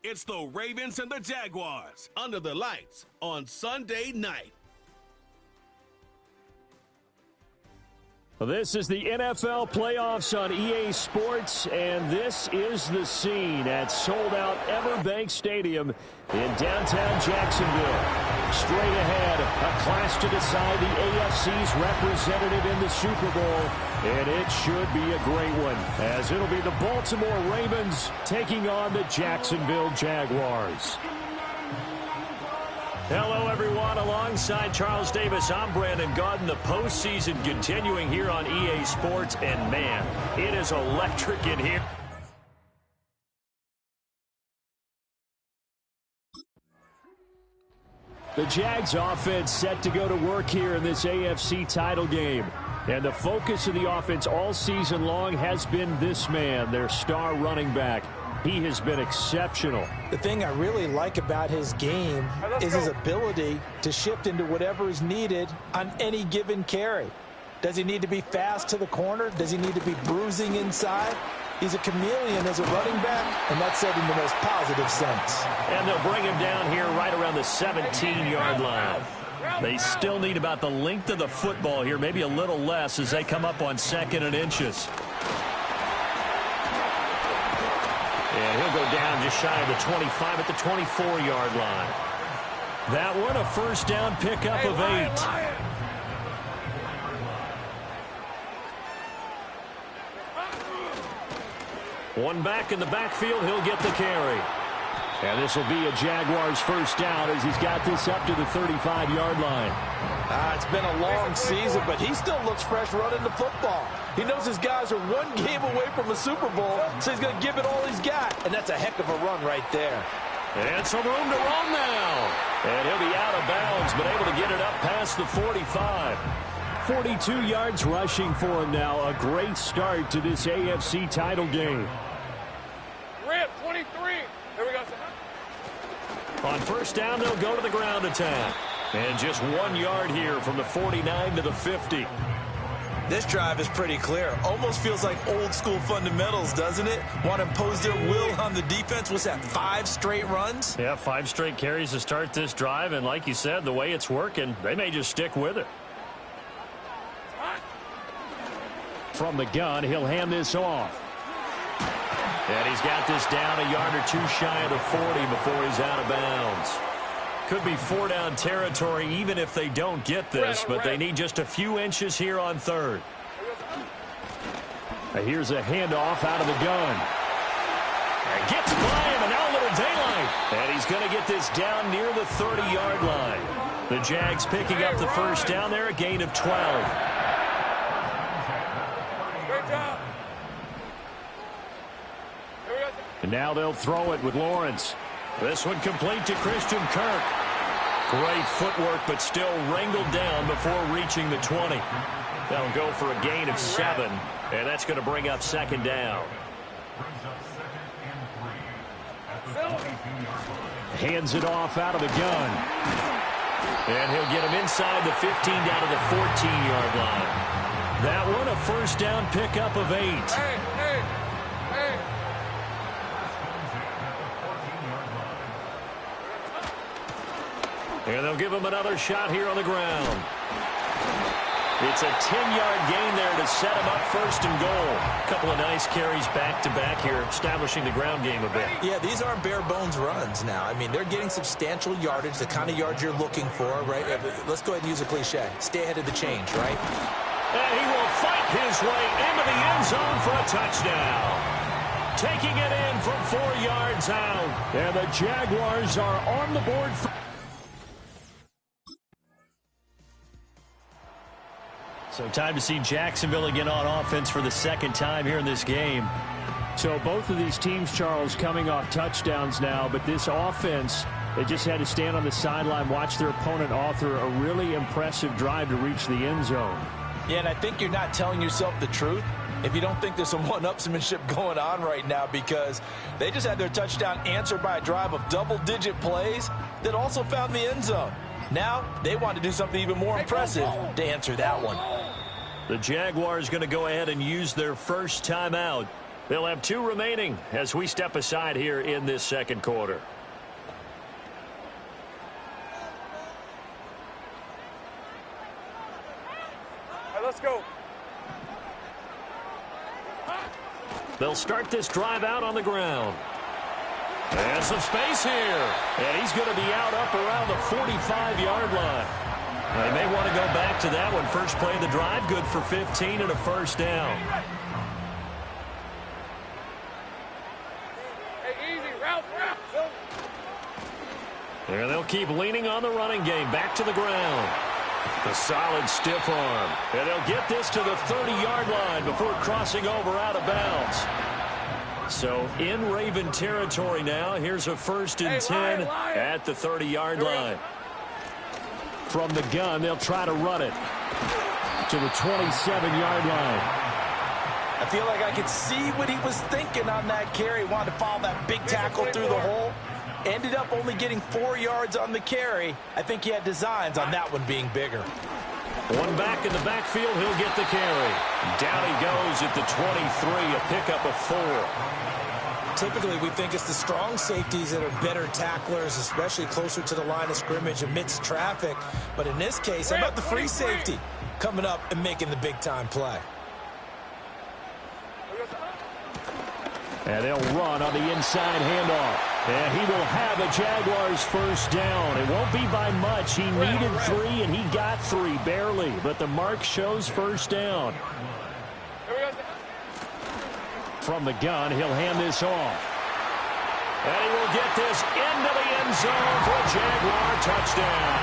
It's the Ravens and the Jaguars under the lights on Sunday night. This is the NFL playoffs on EA Sports, and this is the scene at sold-out Everbank Stadium in downtown Jacksonville. Straight ahead, a clash to decide the AFC's representative in the Super Bowl, and it should be a great one, as it'll be the Baltimore Ravens taking on the Jacksonville Jaguars. Hello, everyone. Alongside Charles Davis, I'm Brandon Gaudin. The postseason continuing here on EA Sports, and man, it is electric in here. The Jags offense set to go to work here in this AFC title game. And the focus of the offense all season long has been this man, their star running back. He has been exceptional. The thing I really like about his game is his ability to shift into whatever is needed on any given carry. Does he need to be fast to the corner? Does he need to be bruising inside? He's a chameleon as a running back, and that's said in the most positive sense. And they'll bring him down here right around the 17-yard line. They still need about the length of the football here, maybe a little less as they come up on 2nd and inches. And he'll go down just shy of the 25 at the 24-yard line. That one a first down pickup of 8. One back in the backfield, he'll get the carry. And this will be a Jaguars first down as he's got this up to the 35-yard line. It's been a long season, but he still looks fresh running the football. He knows his guys are one game away from a Super Bowl, so he's going to give it all he's got. And that's a heck of a run right there. And some room to run now. And he'll be out of bounds, but able to get it up past the 45. 42 yards rushing for him now. A great start to this AFC title game. Rip, 23. Here we go. On first down, they'll go to the ground attack. And just 1 yard here from the 49 to the 50. This drive is pretty clear. Almost feels like old school fundamentals, doesn't it? Want to impose their will on the defense. What's that, 5 straight runs? Yeah, 5 straight carries to start this drive. And like you said, the way it's working, they may just stick with it. From the gun, he'll hand this off. And he's got this down a yard or 2 shy of the 40 before he's out of bounds. Could be 4-down territory even if they don't get this, but they need just a few inches here on 3rd. Here's a handoff out of the gun. And gets by him, and now a little daylight. And he's going to get this down near the 30-yard line. The Jags picking up the first down there, a gain of 12. Great job. And now they'll throw it with Lawrence. This one complete to Christian Kirk. Great footwork, but still wrangled down before reaching the 20. They'll go for a gain of 7, and that's going to bring up 2nd down. Hands it off out of the gun. And he'll get him inside the 15 down to the 14-yard line. That one a first down pickup of 8. Hey. And they'll give him another shot here on the ground. It's a 10-yard gain there to set him up 1st and goal. A couple of nice carries back-to-back here, establishing the ground game a bit. Yeah, these aren't bare-bones runs now. I mean, they're getting substantial yardage, the kind of yards you're looking for, right? Let's go ahead and use a cliche. Stay ahead of the change, right? And he will fight his way into the end zone for a touchdown. Taking it in from 4 yards out. And the Jaguars are on the board. So time to see Jacksonville again on offense for the 2nd time here in this game. So both of these teams, Charles, coming off touchdowns now, but this offense, they just had to stand on the sideline, watch their opponent author a really impressive drive to reach the end zone. Yeah, and I think you're not telling yourself the truth if you don't think there's some one-upsmanship going on right now, because they just had their touchdown answered by a drive of double-digit plays that also found the end zone. Now they want to do something even more impressive to answer that one. The Jaguars going to go ahead and use their first timeout. They'll have 2 remaining as we step aside here in this second quarter. All right, let's go. They'll start this drive out on the ground. And some space here. And he's going to be out up around the 45-yard line. They may want to go back to that one. First play of the drive, good for 15 and a first down. Hey, easy, route. And they'll keep leaning on the running game. Back to the ground. The solid stiff arm. And they'll get this to the 30-yard line before crossing over out of bounds. So in Raven territory now. Here's a 1st and 10 at the 30-yard line. From the gun, they'll try to run it to the 27-yard line. I feel like I could see what he was thinking on that carry. Wanted to follow that big tackle through the hole. Ended up only getting 4 yards on the carry. I think he had designs on that one being bigger. One back in the backfield, he'll get the carry. Down he goes at the 23, a pickup of 4. Typically, we think it's the strong safeties that are better tacklers, especially closer to the line of scrimmage amidst traffic. But in this case, how about the free safety coming up and making the big-time play? And they'll run on the inside handoff. And he will have a Jaguars first down. It won't be by much. He needed 3, and he got 3, barely. But the mark shows first down. From the gun, he'll hand this off. And he will get this into the end zone for a Jaguar touchdown.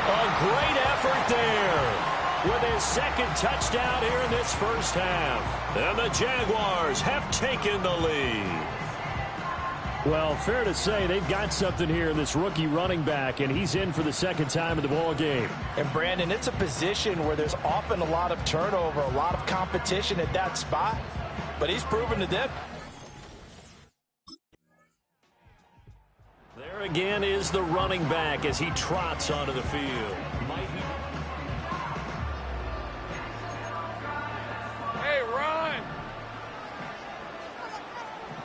A great effort there with his 2nd touchdown here in this first half. And the Jaguars have taken the lead. Well, fair to say they've got something here in this rookie running back, and he's in for the 2nd time of the ball game. And, Brandon, it's a position where there's often a lot of turnover, a lot of competition at that spot. But he's proven to them. There again is the running back as he trots onto the field. Hey, run.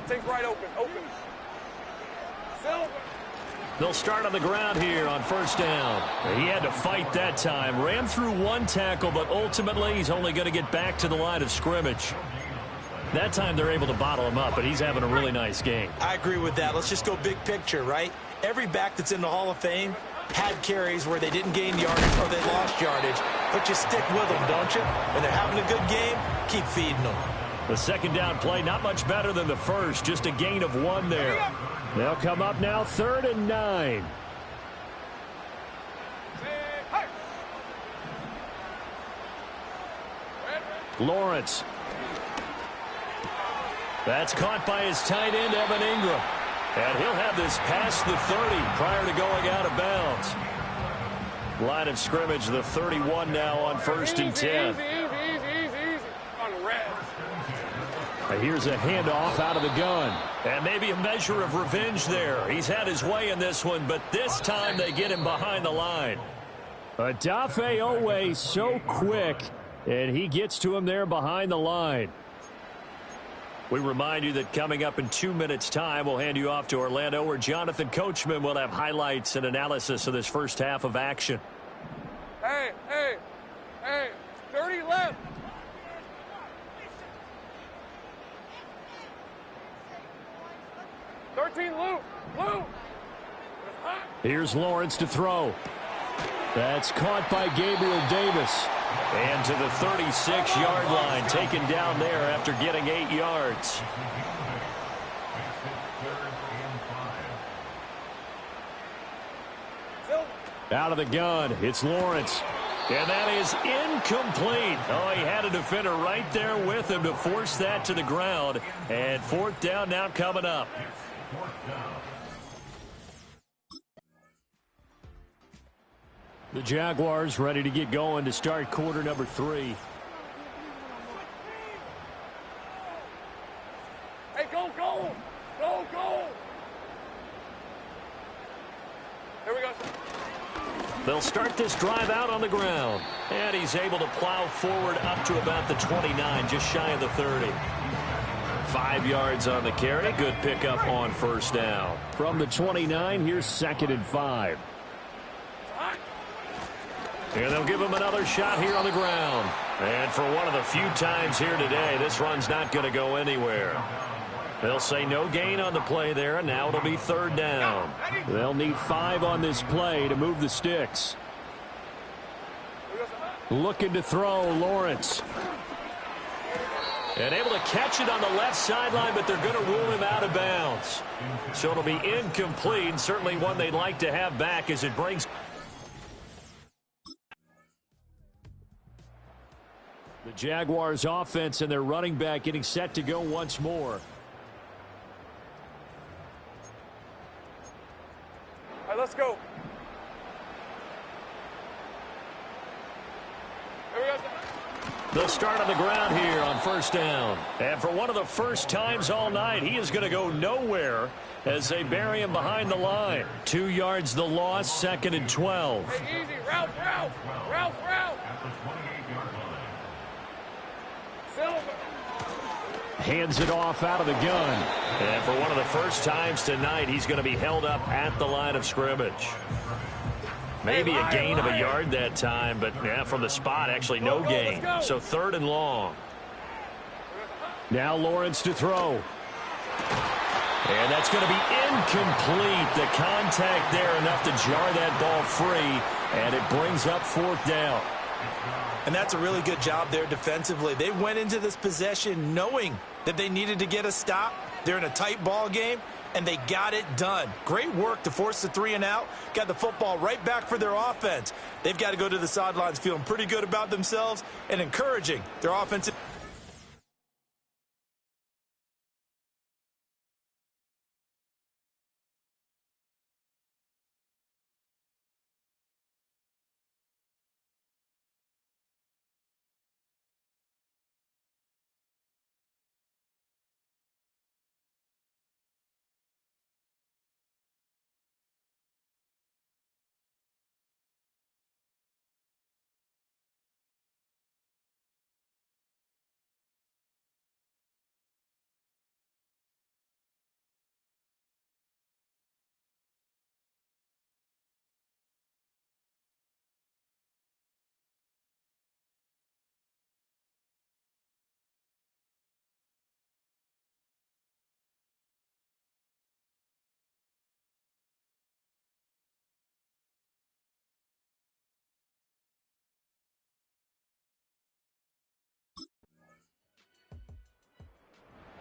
Take right open. Silver. They'll start on the ground here on first down. He had to fight that time. Ran through 1 tackle, but ultimately he's only going to get back to the line of scrimmage. That time they're able to bottle him up, but he's having a really nice game. I agree with that. Let's just go big picture, right? Every back that's in the Hall of Fame had carries where they didn't gain yardage or they lost yardage, but you stick with them, don't you? When they're having a good game, keep feeding them. The 2nd down play, not much better than the first, just a gain of 1 there. They'll come up now 3rd and 9. Lawrence. That's caught by his tight end, Evan Ingram. And he'll have this past the 30 prior to going out of bounds. Line of scrimmage, the 31 now on 1st and 10. Easy. On red. Here's a handoff out of the gun. And maybe a measure of revenge there. He's had his way in this one, but this time they get him behind the line. Odafe Owe so quick, and he gets to him there behind the line. We remind you that coming up in 2 minutes' time, we'll hand you off to Orlando, where Jonathan Coachman will have highlights and analysis of this first half of action. Hey, 30 left. Lou. Here's Lawrence to throw. That's caught by Gabriel Davis. And to the 36-yard line, taken down there after getting 8 yards. Out of the gun, it's Lawrence. And that is incomplete. Oh, he had a defender right there with him to force that to the ground. And 4th down now coming up. The Jaguars ready to get going to start quarter number 3. Hey, go. Here we go. They'll start this drive out on the ground. And he's able to plow forward up to about the 29, just shy of the 30. 5 yards on the carry. Good pickup on first down. From the 29, here's 2nd and 5. And they'll give him another shot here on the ground. And for one of the few times here today, this run's not going to go anywhere. They'll say no gain on the play there, and now it'll be 3rd down. They'll need 5 on this play to move the sticks. Looking to throw, Lawrence. And able to catch it on the left sideline, but they're going to rule him out of bounds. So it'll be incomplete, certainly one they'd like to have back as it brings... The Jaguars offense and their running back getting set to go once more. All right, let's go. Here we go. They'll start on the ground here on first down. And for one of the first times all night, he is going to go nowhere as they bury him behind the line. 2 yards the loss, 2nd and 12. Hey, easy. Route. Hands it off out of the gun. And for one of the first times tonight, he's going to be held up at the line of scrimmage. Maybe a gain of a yard that time, but yeah, from the spot, actually no gain. So 3rd and long. Now Lawrence to throw. And that's going to be incomplete. The contact there enough to jar that ball free, and it brings up 4th down. And that's a really good job there defensively. They went into this possession knowing that they needed to get a stop. They're in a tight ball game, and they got it done. Great work to force the 3 and out. Got the football right back for their offense. They've got to go to the sidelines feeling pretty good about themselves and encouraging their offensive.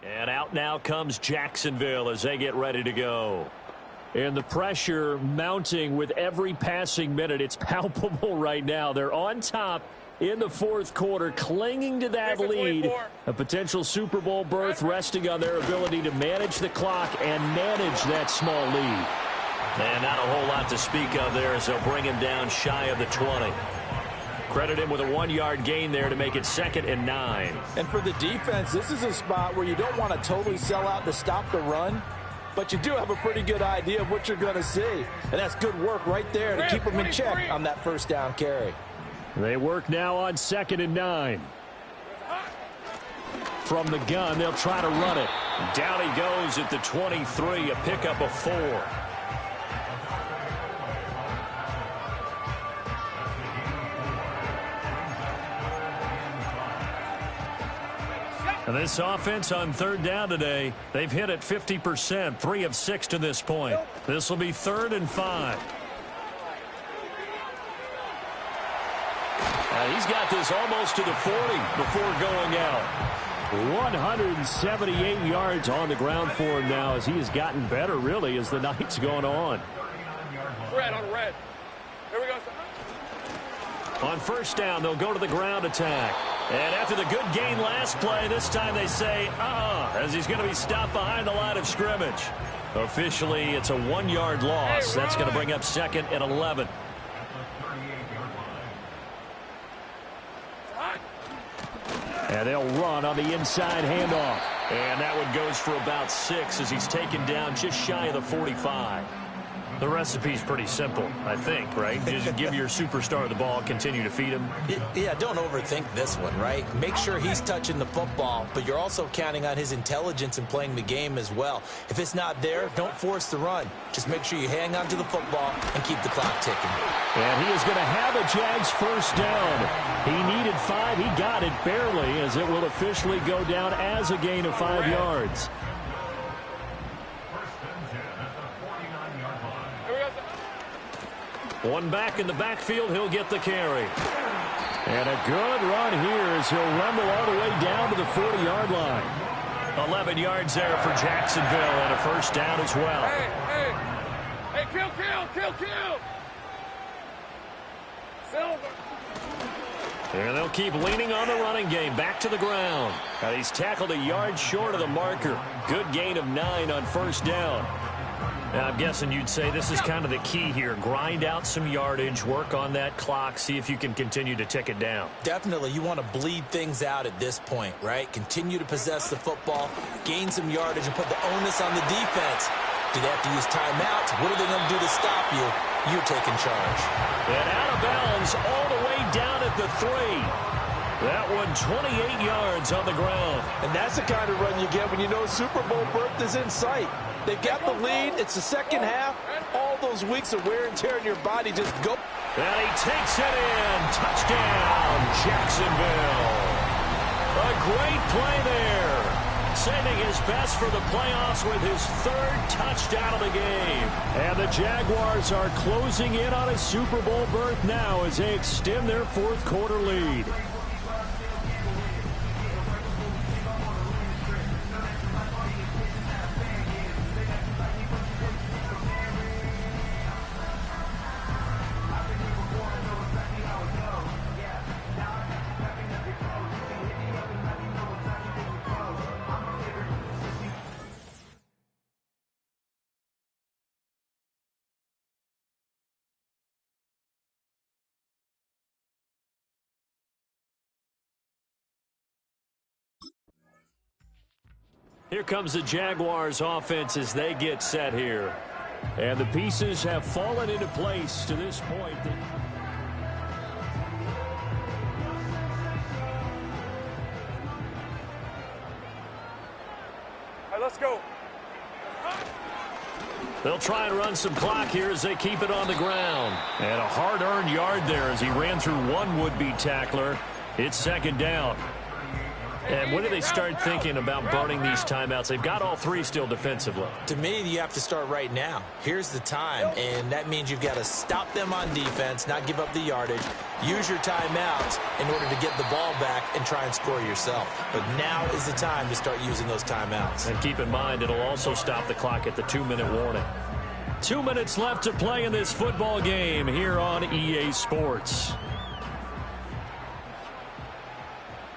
And out now comes Jacksonville as they get ready to go. And the pressure mounting with every passing minute. It's palpable right now. They're on top in the 4th quarter, clinging to that lead. A potential Super Bowl berth resting on their ability to manage the clock and manage that small lead. And not a whole lot to speak of there as they'll bring him down shy of the 20. Credit him with a 1-yard gain there to make it 2nd and 9. And for the defense, this is a spot where you don't want to totally sell out to stop the run, but you do have a pretty good idea of what you're going to see. And that's good work right there to keep them in check on that 1st down carry. They work now on 2nd and 9. From the gun, they'll try to run it. Down he goes at the 23, a pickup of 4. And this offense on 3rd down today, they've hit it 50%, 3 of 6 to this point. This will be 3rd and 5. He's got this almost to the 40 before going out. 178 yards on the ground for him now as he has gotten better, really, as the night's gone on. Red on red. Here we go. On 1st down, they'll go to the ground attack. And after the good gain last play, this time they say, as he's going to be stopped behind the line of scrimmage. Officially, it's a 1-yard loss. That's going to bring up 2nd and 11. And they'll run on the inside handoff. And that one goes for about 6 as he's taken down just shy of the 45. The recipe's pretty simple, I think, right? Just give your superstar the ball, continue to feed him. Yeah, don't overthink this one, right? Make sure he's touching the football, but you're also counting on his intelligence in playing the game as well. If it's not there, don't force the run. Just make sure you hang on to the football and keep the clock ticking. And he is going to have a Jags first down. He needed 5. He got it barely, as it will officially go down as a gain of 5 yards. One back in the backfield, he'll get the carry. And a good run here as he'll rumble all the way down to the 40-yard line. 11 yards there for Jacksonville and a first down as well. Hey, kill. Silver. And they'll keep leaning on the running game. Back to the ground. And he's tackled a yard short of the marker. Good gain of 9 on first down. Now, I'm guessing you'd say this is kind of the key here. Grind out some yardage, work on that clock, see if you can continue to tick it down. Definitely, you want to bleed things out at this point, right? Continue to possess the football, gain some yardage, and put the onus on the defense. Do they have to use timeouts? What are they going to do to stop you? You're taking charge. And out of bounds all the way down at the 3. That one 28 yards on the ground. And that's the kind of run you get when you know Super Bowl berth is in sight. They've got the lead. It's the second half. All those weeks of wear and tear in your body just go. And he takes it in. Touchdown, Jacksonville. A great play there. Saving his best for the playoffs with his 3rd touchdown of the game. And the Jaguars are closing in on a Super Bowl berth now as they extend their 4th quarter lead. Here comes the Jaguars offense as they get set here. And the pieces have fallen into place to this point. All right, let's go. They'll try and run some clock here as they keep it on the ground. And a hard-earned yard there as he ran through one would-be tackler. It's second down. And when do they start thinking about burning these timeouts? They've got all 3 still defensively. To me, you have to start right now. Here's the time, and that means you've got to stop them on defense, not give up the yardage, use your timeouts in order to get the ball back and try and score yourself. But now is the time to start using those timeouts. And keep in mind, it'll also stop the clock at the 2-minute warning. 2 minutes left to play in this football game here on EA Sports.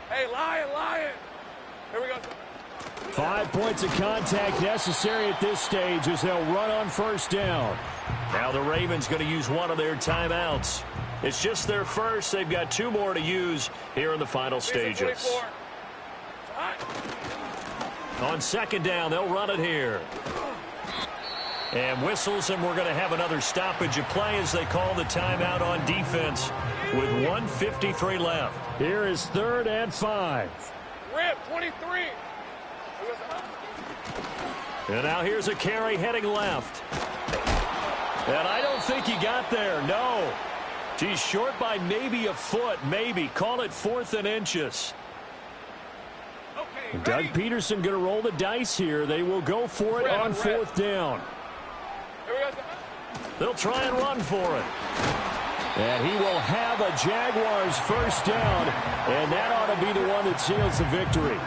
Hey, Lion. Here we go. 5 points of contact necessary at this stage as they'll run on first down. Now the Ravens going to use one of their timeouts. It's just their first. They've got 2 more to use here in the final stages. On second down, they'll run it here. And whistles, and we're going to have another stoppage of play as they call the timeout on defense with 1:53 left. Here is 3rd and 5. Rip, 23. And now here's a carry heading left. And I don't think he got there, no. He's short by maybe a foot, maybe. Call it 4th and inches. Okay, Doug Peterson going to roll the dice here. They will go for it on 4th down. Here we go. They'll try and run for it. And he will have a Jaguars first down, and that ought to be the one that seals the victory.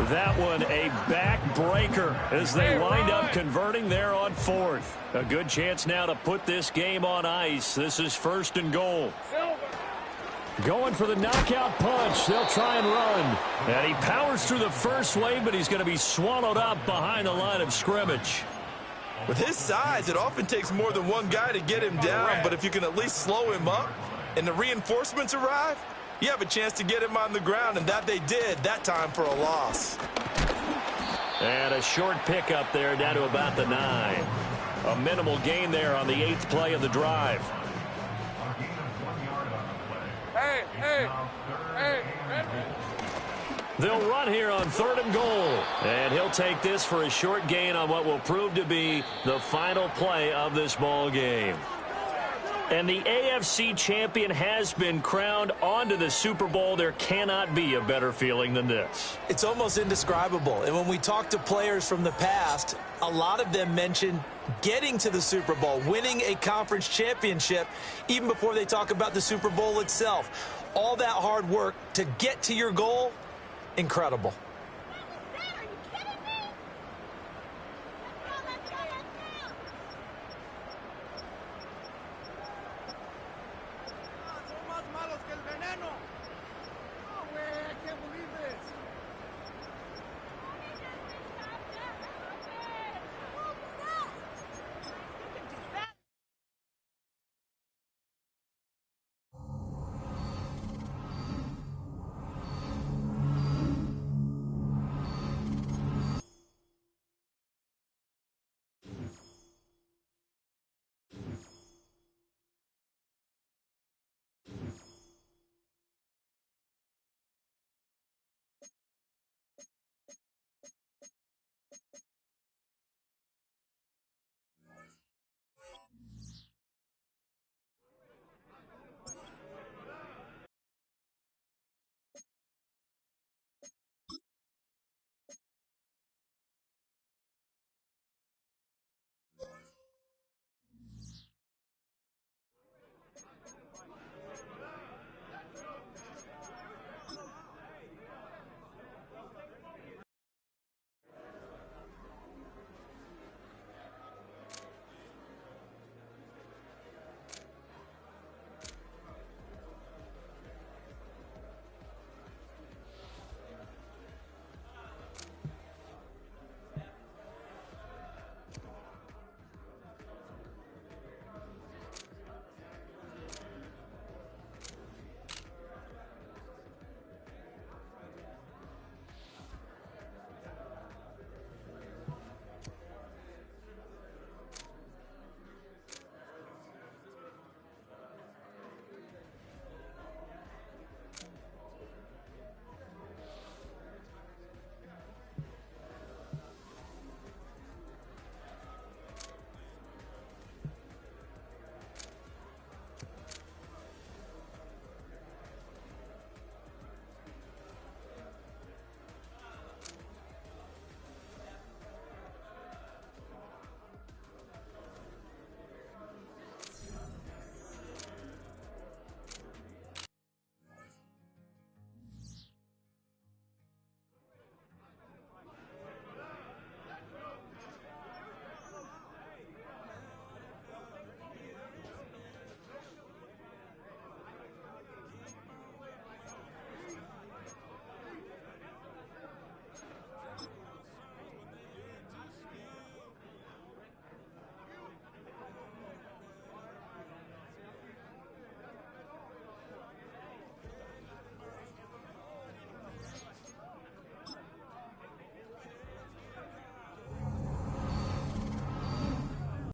That one a backbreaker as they wind up converting there on 4th. A good chance now to put this game on ice. This is 1st and goal. Going for the knockout punch. They'll try and run. And he powers through the first wave, but he's going to be swallowed up behind the line of scrimmage. With his size, it often takes more than one guy to get him down, but if you can at least slow him up and the reinforcements arrive, you have a chance to get him on the ground, and that they did, that time for a loss. And a short pickup there down to about the 9. A A minimal gain there on the 8th play of the drive. Hey. They'll run here on 3rd and goal. And he'll take this for a short gain on what will prove to be the final play of this ball game. And the AFC champion has been crowned onto the Super Bowl. There cannot be a better feeling than this. It's almost indescribable. And when we talk to players from the past, a lot of them mention getting to the Super Bowl, winning a conference championship, even before they talk about the Super Bowl itself. All that hard work to get to your goal, incredible.